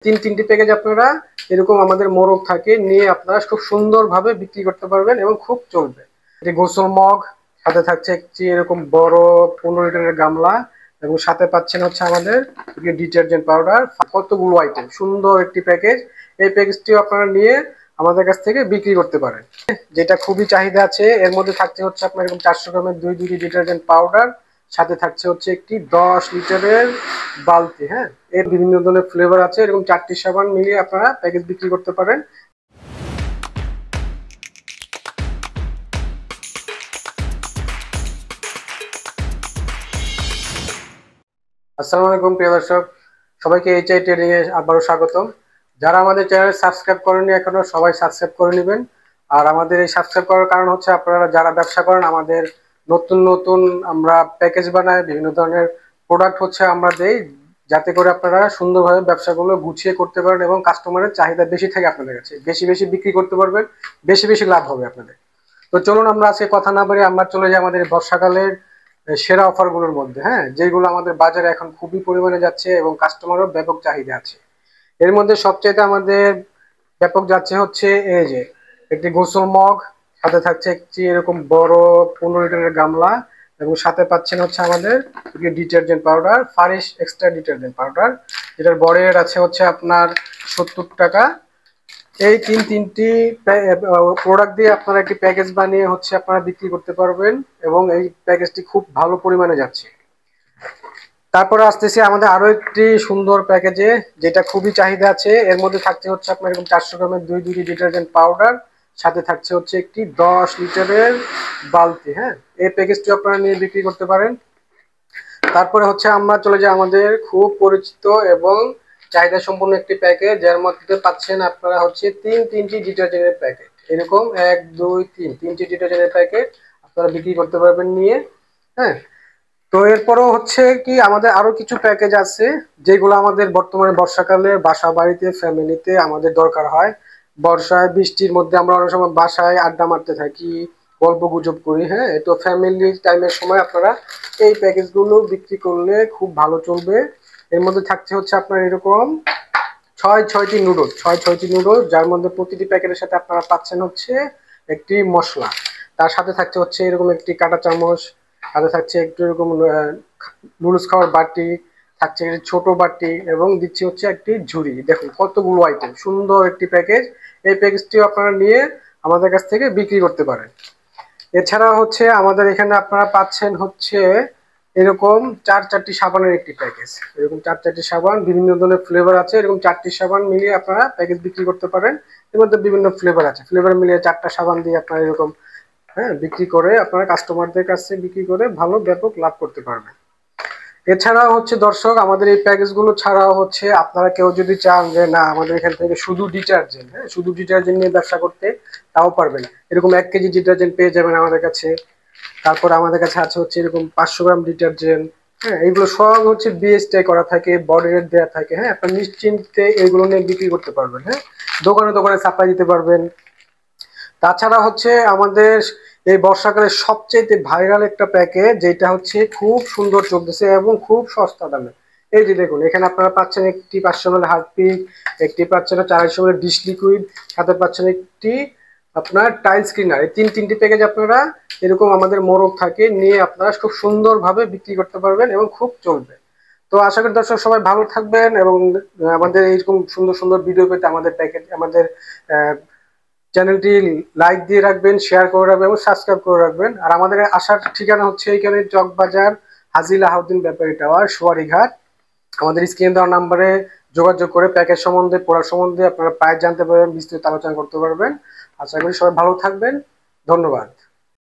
তিনটি প্যাকেজ আপনারা এরকম আমাদের মোড়ক থাকে নিয়ে আপনারা খুব সুন্দরভাবে বিক্রি করতে পারবেন এবং খুব চলবে। এটি গোসল মগ, সাথে থাকছে একটি এরকম বড় 15 লিটারের গামলা এবং সাথে পাচ্ছেন হচ্ছে আমাদের ডিটারজেন্ট পাউডার। কতগুলো আইটেম, সুন্দর একটি প্যাকেজ। এই প্যাকেজটিও আপনারা নিয়ে আমাদের কাছ থেকে বিক্রি করতে পারেন। যেটা খুবই চাহিদা আছে, এর মধ্যে থাকছে হচ্ছে আপনার এরকম 400 গ্রামের দুই ডিটারজেন্ট পাউডার, সাথে থাকছে হচ্ছে একটি 10 লিটারের বালতি। হ্যাঁ, এর বিভিন্ন ধরনের ফ্লেভার আছে, এরকম 4টি সাবান মিলিয়ে আপনারা প্যাকেজ বিক্রি করতে পারেন। আসসালামু আলাইকুম প্রিয় দর্শক, সবাইকে এইচআই ট্রেডিং এ আবারও স্বাগতম। যারা আমাদের চ্যানেল সাবস্ক্রাইব করেননি এখনো, সবাই সাবস্ক্রাইব করে নেবেন। আর আমাদের এই সাবস্ক্রাইব করার কারণ হচ্ছে আপনারা যারা ব্যবসা করেন, আমাদের নতুন নতুন আমরা প্যাকেজ বানাই, বিভিন্ন ধরনের প্রোডাক্ট হচ্ছে আমরা দেই, যাতে করে আপনারা সুন্দরভাবে ব্যবসাগুলো গুছিয়ে করতে পারেন এবং কাস্টমারের চাহিদা বেশি থাকে আপনাদের কাছে, বেশি বেশি বিক্রি করতে পারবেন, বেশি বেশি লাভ হবে আপনাদের। তো চলুন আমরা আজকে কথা না বলে আমরা চলে যাই আমাদের বর্ষাকালের সেরা অফারগুলোর মধ্যে। হ্যাঁ, যেগুলো আমাদের বাজারে এখন খুবই পরিমাণে যাচ্ছে এবং কাস্টমারও ব্যাপক চাহিদা আছে। এর মধ্যে সবচেয়ে আমাদের ব্যাপক যাচ্ছে হচ্ছে এই যে একটি গোসল মগ, সাথে থাকছে একটি এরকম বড় 15 লিটারের গামলা এবং সাথে পাচ্ছেন হচ্ছে আমাদের detergent powder, Fresh extra detergent powder, যেটার বড় রেট আছে হচ্ছে আপনার 70 টাকা। এই তিনটি প্রোডাক্ট দিয়ে আপনারা একটি প্যাকেজ বানিয়ে হচ্ছে আপনারা বিক্রি করতে পারবেন এবং এই প্যাকেজটি খুব ভালো পরিমাণে যাচ্ছে। তারপরে আসতেছি আমাদের আরো একটি সুন্দর প্যাকেজে, যেটা খুবই চাহিদা আছে। এর মধ্যে থাকছে হচ্ছে আপনার এরকম 400 গ্রামের দুই ডিটারজেন্ট পাউডার, সাথে থাকছে হচ্ছে একটি 10 লিটারের বালতি। হ্যাঁ, এই প্যাকেজটি আপনারা নিয়ে বিক্রি করতে পারেন। তারপরে হচ্ছে আমরা চলে যাই আমাদের খুব পরিচিত এবং চাহিদা সম্পন্ন একটি প্যাকেজ, যার মধ্যে পাচ্ছেন আপনারা হচ্ছে তিনটি ডিটারজেন্টের প্যাকেট, এরকম 1 2 3 তিনটি ডিটারজেন্টের প্যাকেট আপনারা বিক্রি করতে পারবেন নিয়ে। হ্যাঁ, তো এরপরও হচ্ছে কি আমাদের আরো কিছু প্যাকেজ আছে, যেগুলো আমাদের বর্তমানে বর্ষাকালে বাসা বাড়িতে ফ্যামিলিতে আমাদের দরকার হয়। বর্ষায় বৃষ্টির মধ্যে আমরা অনেক সময় বাসায় আড্ডা মারতে থাকি, গল্প গুজব করি। হ্যাঁ, তো ফ্যামিলি টাইমের সময় আপনারা এই প্যাকেজগুলো বিক্রি করলে খুব ভালো চলবে। এর মধ্যে থাকছে হচ্ছে আপনার এরকম ছয়টি নুডলস, যার মধ্যে প্রতিটি প্যাকেটের সাথে আপনারা পাচ্ছেন হচ্ছে একটি মশলা। তার সাথে থাকছে হচ্ছে এরকম একটি কাঁটা চামচ, সাথে থাকছে একটু এরকম নুডলস খাওয়ার বাটি, থাকছে একটি ছোট বাটি এবং দিচ্ছি হচ্ছে একটি ঝুড়ি। দেখুন কতগুলো আইটেম, সুন্দর একটি প্যাকেজ। এই প্যাকেজটিও আপনারা নিয়ে আমাদের কাছ থেকে বিক্রি করতে পারেন। এছাড়া হচ্ছে আমাদের এখানে আপনারা পাচ্ছেন হচ্ছে এরকম চারটি সাবানের একটি প্যাকেজ, এরকম চারটি সাবান, বিভিন্ন ধরনের ফ্লেভার আছে, এরকম 4টি সাবান মিলিয়ে আপনারা প্যাকেজ বিক্রি করতে পারেন। এর মধ্যে বিভিন্ন ফ্লেভার আছে, ফ্লেভার মিলিয়ে 4টা সাবান দিয়ে আপনারা এরকম বিক্রি করে আপনারা কাস্টমারদের কাছে বিক্রি করে ভালো ব্যাপক লাভ করতে পারবেন। এছাড়াও হচ্ছে দর্শক, আমাদের এই প্যাকেজগুলো ছাড়াও হচ্ছে আপনারা কেউ যদি চান যে না আমাদের এখান থেকে শুধু ডিটারজেন্ট নিয়ে ব্যবসা করতে, তাও পারবেন। এরকম 1 কেজি ডিটারজেন্ট পেয়ে যাবেন আমাদের কাছে। তারপর আমাদের কাছে আছে হচ্ছে এরকম 500 গ্রাম ডিটারজেন্ট। হ্যাঁ, এগুলো সব হচ্ছে বিএসটি করা থাকে, বডি রেট দেওয়া থাকে। হ্যাঁ, আপনার নিশ্চিন্তে এগুলো নিয়ে বিক্রি করতে পারবেন। হ্যাঁ, দোকানে দোকানে সাপ্লাই দিতে পারবেন। তাছাড়া হচ্ছে আমাদের এই বর্ষাকালে সবচেয়ে ভাইরাল একটা প্যাকেজ, যেটা হচ্ছে খুব সুন্দর চলতেছে এবং খুব সস্তা দামে। এই যে দেখুন, এখানে আপনারা পাচ্ছেন একটি 500 ml হারপিক, একটি পাচ্ছেন 450 ml ডিশ লিকুইড, সাথে পাচ্ছেন একটি আপনার টাইলস ক্লিনার। এই তিনটি প্যাকেজ আপনারা এরকম আমাদের মোড়ক থাকে নিয়ে আপনারা খুব সুন্দরভাবে বিক্রি করতে পারবেন এবং খুব চলবে। তো আশা করি দর্শক সবাই ভালো থাকবেন এবং আমাদের এইরকম সুন্দর সুন্দর ভিডিও পেতে আমাদের চ্যানেলটি লাইক দিয়ে রাখবেন, শেয়ার করে রাখবেন এবং সাবস্ক্রাইব করে রাখবেন। আর আমাদের আসার ঠিকানা হচ্ছে এইখানে চকবাজার হাজী আলাউদ্দিন ব্যাপারী টাওয়ার, সোয়ারীঘাট। আমাদের স্ক্রিনে দেওয়া নাম্বারে যোগাযোগ করে প্যাকেজ সম্বন্ধে, প্রোডাক্ট সম্বন্ধে আপনারা প্রাইস জানতে পারবেন, বিস্তারিত আলোচনা করতে পারবেন। আশা করি সবাই ভালো থাকবেন। ধন্যবাদ।